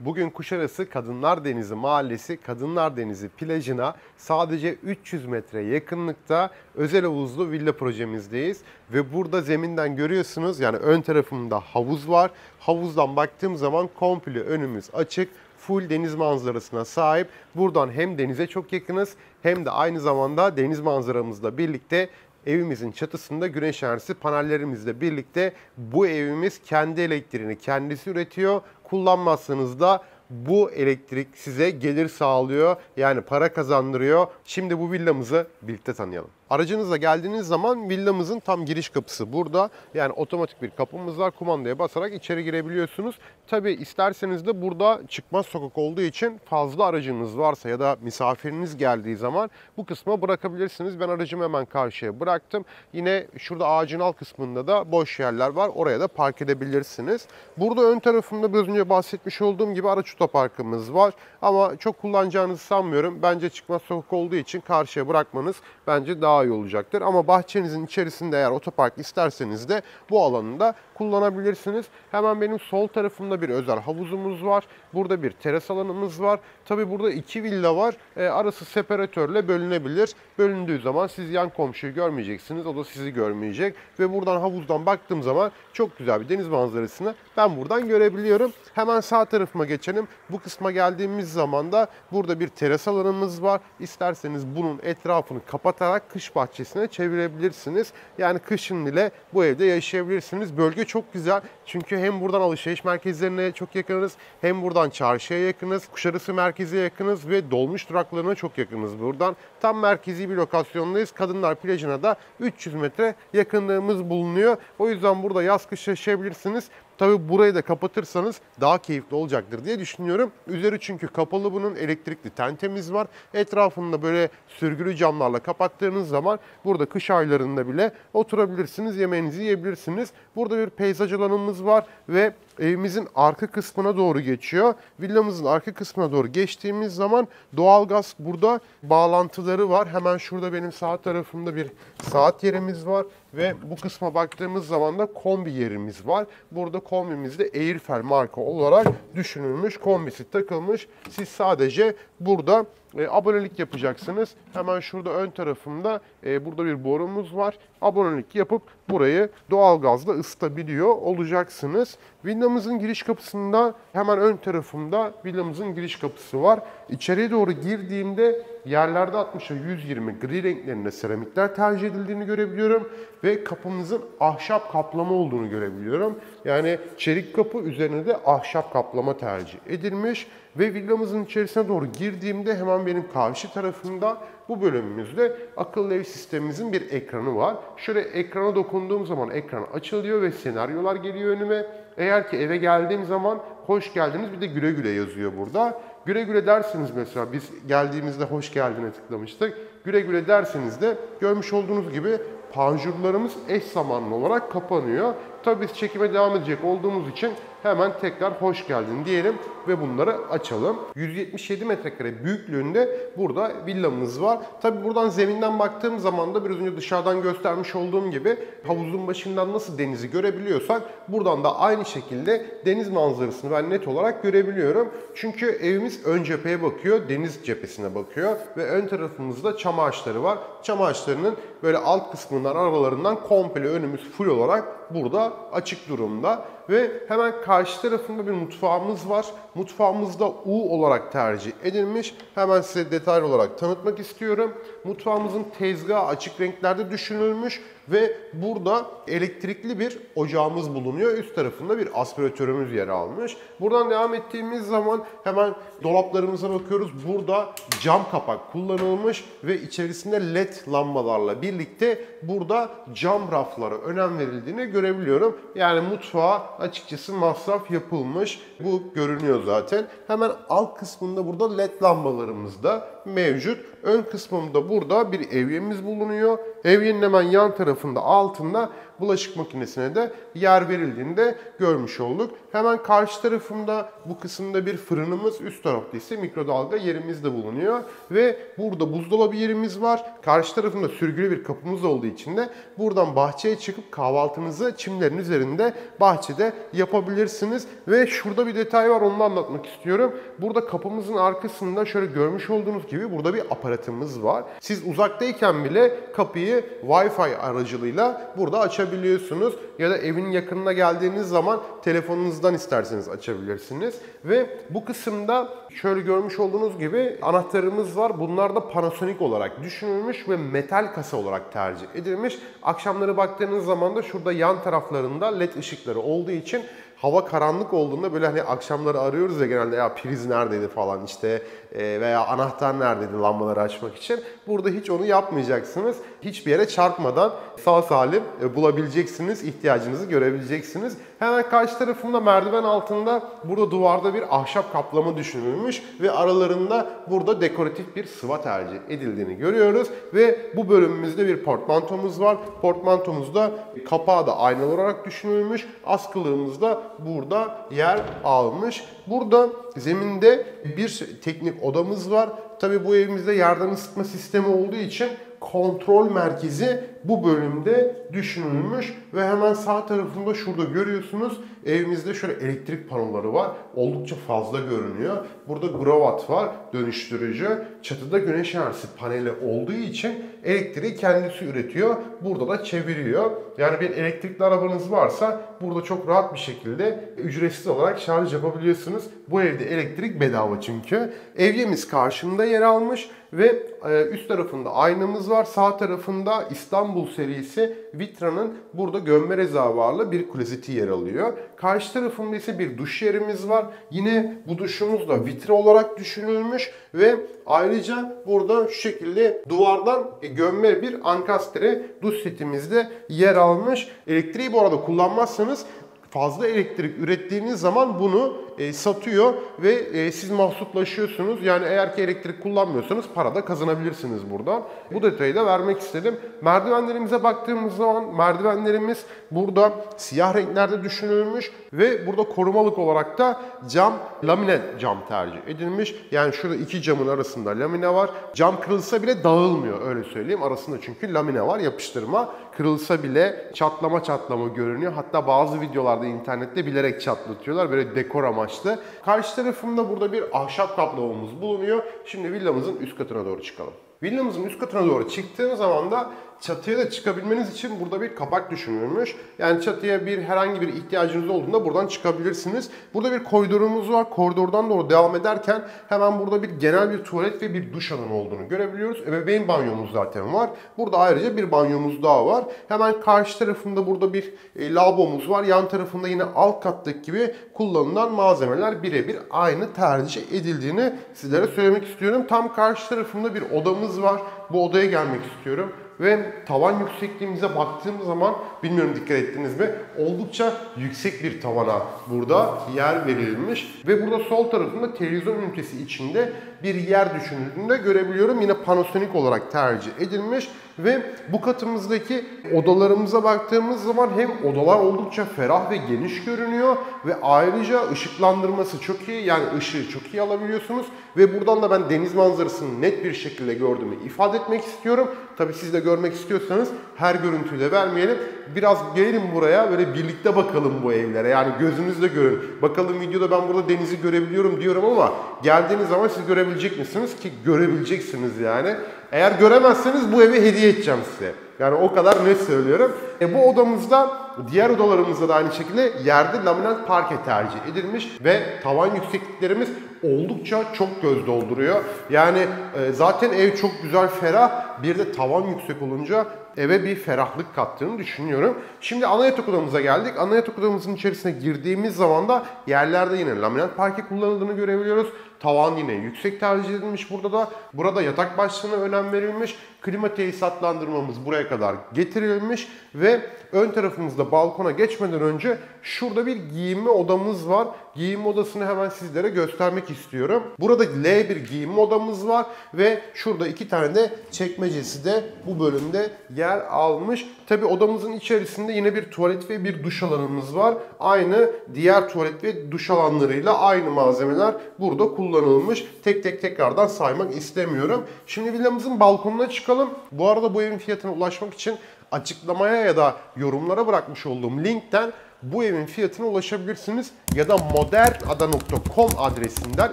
Bugün Kuşadası Kadınlar Denizi Mahallesi Kadınlar Denizi plajına sadece 300 metre yakınlıkta özel havuzlu villa projemizdeyiz. Ve burada zeminden görüyorsunuz, yani ön tarafımda havuz var. Havuzdan baktığım zaman komple önümüz açık. Full deniz manzarasına sahip. Buradan hem denize çok yakınız hem de aynı zamanda deniz manzaramızla birlikte evimizin çatısında güneş enerjisi panellerimizle birlikte bu evimiz kendi elektriğini kendisi üretiyor. Kullanmazsanız da bu elektrik size gelir sağlıyor. Yani para kazandırıyor. Şimdi bu villamızı birlikte tanıyalım. Aracınızla geldiğiniz zaman villamızın tam giriş kapısı burada. Yani otomatik bir kapımız var. Kumandaya basarak içeri girebiliyorsunuz. Tabii isterseniz de burada çıkmaz sokak olduğu için fazla aracınız varsa ya da misafiriniz geldiği zaman bu kısma bırakabilirsiniz. Ben aracımı hemen karşıya bıraktım. Yine şurada ağacın alt kısmında da boş yerler var. Oraya da park edebilirsiniz. Burada ön tarafımda biraz önce bahsetmiş olduğum gibi araç otoparkımız var. Ama çok kullanacağınızı sanmıyorum. Bence çıkmaz sokak olduğu için karşıya bırakmanız bence daha iyi olacaktır. Ama bahçenizin içerisinde eğer otopark isterseniz de bu alanı da kullanabilirsiniz. Hemen benim sol tarafımda bir özel havuzumuz var. Burada bir teras alanımız var. Tabii burada iki villa var. Arası separatörle bölünebilir. Bölündüğü zaman siz yan komşuyu görmeyeceksiniz. O da sizi görmeyecek. Ve buradan havuzdan baktığım zaman çok güzel bir deniz manzarasını ben buradan görebiliyorum. Hemen sağ tarafıma geçelim. Bu kısma geldiğimiz zaman da burada bir teras alanımız var. İsterseniz bunun etrafını kapatarak kış bahçesine çevirebilirsiniz. Yani kışın bile bu evde yaşayabilirsiniz. Bölge çok güzel. Çünkü hem buradan alışveriş merkezlerine çok yakınız, hem buradan çarşıya yakınız, Kuşadası merkeze yakınız ve dolmuş duraklarına çok yakınız buradan. Tam merkezi bir lokasyondayız. Kadınlar plajına da 300 metre yakınlığımız bulunuyor. O yüzden burada yaz kış yaşayabilirsiniz. Tabii burayı da kapatırsanız daha keyifli olacaktır diye düşünüyorum. Üzeri çünkü kapalı, bunun elektrikli tentemiz var. Etrafında böyle sürgülü camlarla kapattığınız zaman burada kış aylarında bile oturabilirsiniz, yemeğinizi yiyebilirsiniz. Burada bir peyzaj alanımız var ve evimizin arka kısmına doğru geçiyor. Villamızın arka kısmına doğru geçtiğimiz zaman doğalgaz burada bağlantıları var. Hemen şurada benim sağ tarafımda bir saat yerimiz var. Ve bu kısma baktığımız zaman da kombi yerimiz var. Burada kombimizde Airfel marka olarak düşünülmüş. Kombisi takılmış. Siz sadece burada abonelik yapacaksınız. Hemen şurada ön tarafımda burada bir borumuz var. Abonelik yapıp burayı doğalgazla ısıtabiliyor olacaksınız. Villamızın giriş kapısında hemen ön tarafımda villamızın giriş kapısı var. İçeriye doğru girdiğimde yerlerde 60'a 120 gri renklerinde seramikler tercih edildiğini görebiliyorum. Ve kapımızın ahşap kaplama olduğunu görebiliyorum. Yani çelik kapı üzerine de ahşap kaplama tercih edilmiş. Ve villamızın içerisine doğru girdiğimde hemen benim karşı tarafımda bu bölümümüzde akıllı ev sistemimizin bir ekranı var. Şöyle ekrana dokunduğum zaman ekran açılıyor ve senaryolar geliyor önüme. Eğer ki eve geldiğim zaman hoş geldiniz, bir de güle güle yazıyor burada. Güle güle derseniz mesela biz geldiğimizde hoş geldine tıklamıştık. Güle güle derseniz de görmüş olduğunuz gibi panjurlarımız eş zamanlı olarak kapanıyor. Tabii biz çekime devam edecek olduğumuz için hemen tekrar hoş geldin diyelim ve bunları açalım. 177 metrekare büyüklüğünde burada villamız var. Tabii buradan zeminden baktığım zaman da biraz önce dışarıdan göstermiş olduğum gibi havuzun başından nasıl denizi görebiliyorsak buradan da aynı şekilde deniz manzarasını ben net olarak görebiliyorum. Çünkü evimiz ön cepheye bakıyor, deniz cephesine bakıyor ve ön tarafımızda çam ağaçları var. Çam ağaçlarının böyle alt kısmından, aralarından komple önümüz full olarak burada açık durumda. Ve hemen karşı tarafında bir mutfağımız var. Mutfağımızda U olarak tercih edilmiş. Hemen size detaylı olarak tanıtmak istiyorum. Mutfağımızın tezgahı açık renklerde düşünülmüş ve burada elektrikli bir ocağımız bulunuyor. Üst tarafında bir aspiratörümüz yer almış. Buradan devam ettiğimiz zaman hemen dolaplarımıza bakıyoruz. Burada cam kapak kullanılmış ve içerisinde led lambalarla birlikte burada cam raflara önem verildiğini görebiliyorum. Yani mutfağa açıkçası masraf yapılmış. Bu görünüyor zaten. Hemen alt kısmında burada led lambalarımız da mevcut. Ön kısmında burada bir evyemiz bulunuyor. Evyenin hemen yan tarafında altında bulaşık makinesine de yer verildiğini de görmüş olduk. Hemen karşı tarafımda bu kısımda bir fırınımız, üst tarafta ise mikrodalga yerimiz de bulunuyor. Ve burada buzdolabı yerimiz var. Karşı tarafında sürgülü bir kapımız olduğu için de buradan bahçeye çıkıp kahvaltınızı çimlerin üzerinde bahçede yapabilirsiniz. Ve şurada bir detay var, onu da anlatmak istiyorum. Burada kapımızın arkasında şöyle görmüş olduğunuz gibi burada bir aparatımız var. Siz uzaktayken bile kapıyı Wi-Fi aracılığıyla burada açabiliyorsunuz. Ya da evin yakınına geldiğiniz zaman telefonunuzdan isterseniz açabilirsiniz. Ve bu kısımda şöyle görmüş olduğunuz gibi anahtarımız var. Bunlar da Panasonic olarak düşünülmüş ve metal kasa olarak tercih edilmiş. Akşamları baktığınız zaman da şurada yan taraflarında led ışıkları olduğu için hava karanlık olduğunda böyle hani akşamları arıyoruz ya genelde, ya priz neredeydi falan işte veya anahtar neredeydi lambaları açmak için. Burada hiç onu yapmayacaksınız. Hiçbir yere çarpmadan sağ salim bulabileceksiniz, ihtiyacınızı görebileceksiniz. Hemen karşı tarafında merdiven altında burada duvarda bir ahşap kaplama düşünülmüş ve aralarında burada dekoratif bir sıva tercih edildiğini görüyoruz. Ve bu bölümümüzde bir portmantomuz var. Portmantomuzda kapağı da aynalı olarak düşünülmüş. Askılığımız da burada yer almış. Burada zeminde bir teknik odamız var. Tabii bu evimizde yerden ısıtma sistemi olduğu için kontrol merkezi bu bölümde düşünülmüş ve hemen sağ tarafında şurada görüyorsunuz evimizde şöyle elektrik panoları var. Oldukça fazla görünüyor. Burada Growatt var, dönüştürücü. Çatıda güneş enerjisi paneli olduğu için elektriği kendisi üretiyor. Burada da çeviriyor. Yani bir elektrikli arabanız varsa burada çok rahat bir şekilde ücretsiz olarak şarj yapabiliyorsunuz. Bu evde elektrik bedava çünkü. Evyemiz karşımda yer almış ve üst tarafında aynamız var. Sağ tarafında İstanbul serisi Vitra'nın burada gömme rezervuarlı bir klozeti yer alıyor. Karşı tarafında ise bir duş yerimiz var. Yine bu duşumuz da Vitra olarak düşünülmüş ve ayrıca burada şu şekilde duvardan gömme bir ankastre duş setimizde yer almış. Elektriği bu arada kullanmazsanız fazla elektrik ürettiğiniz zaman bunu satıyor ve siz mahsuplaşıyorsunuz. Yani eğer ki elektrik kullanmıyorsanız para da kazanabilirsiniz buradan. Bu detayı da vermek istedim. Merdivenlerimize baktığımız zaman merdivenlerimiz burada siyah renklerde düşünülmüş ve burada korumalık olarak da cam, lamine cam tercih edilmiş. Yani şurada iki camın arasında lamine var. Cam kırılsa bile dağılmıyor, öyle söyleyeyim. Arasında çünkü lamine var, yapıştırma. Kırılsa bile çatlama görünüyor. Hatta bazı videolarda internette bilerek çatlatıyorlar. Böyle dekor amaçlı. Karşı tarafında burada bir ahşap kaplamamız bulunuyor. Şimdi villamızın üst katına doğru çıkalım. Villamızın üst katına doğru çıktığınız zaman da çatıya da çıkabilmeniz için burada bir kapak düşünülmüş. Yani çatıya herhangi bir ihtiyacınız olduğunda buradan çıkabilirsiniz. Burada bir koridorumuz var. Koridordan doğru devam ederken hemen burada bir genel bir tuvalet ve bir duş alanı olduğunu görebiliyoruz. Ebeveyn banyomuz zaten var. Burada ayrıca bir banyomuz daha var. Hemen karşı tarafında burada bir lavabomuz var. Yan tarafında yine alt kattaki gibi kullanılan malzemeler birebir aynı tercih edildiğini sizlere söylemek istiyorum. Tam karşı tarafında bir odamız var. Bu odaya gelmek istiyorum. Ve tavan yüksekliğimize baktığım zaman, bilmiyorum dikkat ettiniz mi, oldukça yüksek bir tavana burada yer verilmiş. Ve burada sol tarafında televizyon ünitesi içinde bir yer düşünüldüğünde görebiliyorum. Yine Panasonic olarak tercih edilmiş. Ve bu katımızdaki odalarımıza baktığımız zaman hem odalar oldukça ferah ve geniş görünüyor ve ayrıca ışıklandırması çok iyi, yani ışığı çok iyi alabiliyorsunuz ve buradan da ben deniz manzarasını net bir şekilde gördüğümü ifade etmek istiyorum. Tabii siz de görmek istiyorsanız her görüntüyü de vermeyelim. Biraz gelin buraya, böyle birlikte bakalım bu evlere. Yani gözünüzle görün. Bakalım videoda ben burada denizi görebiliyorum diyorum ama geldiğiniz zaman siz görebilecek misiniz? Ki görebileceksiniz yani. Eğer göremezseniz bu evi hediye edeceğim size. Yani o kadar net söylüyorum. Bu odamızda, diğer odalarımızda da aynı şekilde yerde laminat parke tercih edilmiş ve tavan yüksekliklerimiz oldukça çok göz dolduruyor. Yani zaten ev çok güzel, ferah. Bir de tavan yüksek olunca eve bir ferahlık kattığını düşünüyorum. Şimdi ana yatak odamıza geldik. Ana yatak odamızın içerisine girdiğimiz zaman da yerlerde yine laminat parke kullanıldığını görebiliyoruz. Tavan yine yüksek tercih edilmiş burada da. Burada yatak başlığına önem verilmiş. Klima tesisatlandırmamız buraya kadar getirilmiş ve ön tarafımızda balkona geçmeden önce şurada bir giyinme odamız var. Giyinme odasını hemen sizlere göstermek istiyorum. Burada L bir giyinme odamız var ve şurada iki tane de çekme çekmecesi de bu bölümde yer almış. Tabi odamızın içerisinde yine bir tuvalet ve bir duş alanımız var. Aynı diğer tuvalet ve duş alanlarıyla aynı malzemeler burada kullanılmış. Tek tek tekrardan saymak istemiyorum. Şimdi villamızın balkonuna çıkalım. Bu arada bu evin fiyatına ulaşmak için açıklamaya ya da yorumlara bırakmış olduğum linkten bu evin fiyatına ulaşabilirsiniz. Ya da modernada.com adresinden,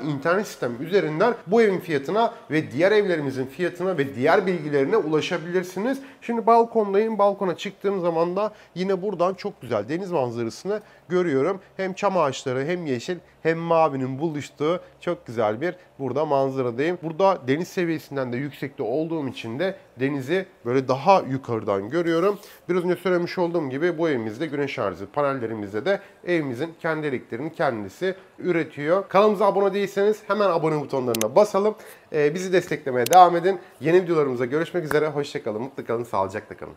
internet sistemi üzerinden bu evin fiyatına ve diğer evlerimizin fiyatına ve diğer bilgilerine ulaşabilirsiniz. Şimdi balkondayım. Balkona çıktığım zaman da yine buradan çok güzel deniz manzarasını görüyorum. Hem çam ağaçları hem yeşil hem mavinin buluştuğu çok güzel bir burada manzaradayım. Burada deniz seviyesinden de yüksekte olduğum için de denizi böyle daha yukarıdan görüyorum. Biraz önce söylemiş olduğum gibi bu evimizde güneş şarjı panellerimizde de evimizin kendi elektriğini kendisi üretiyor. Kanalımıza abone değilseniz hemen abone butonlarına basalım. Bizi desteklemeye devam edin. Yeni videolarımızda görüşmek üzere. Hoşça kalın, mutlu kalın, sağlıcakla kalın.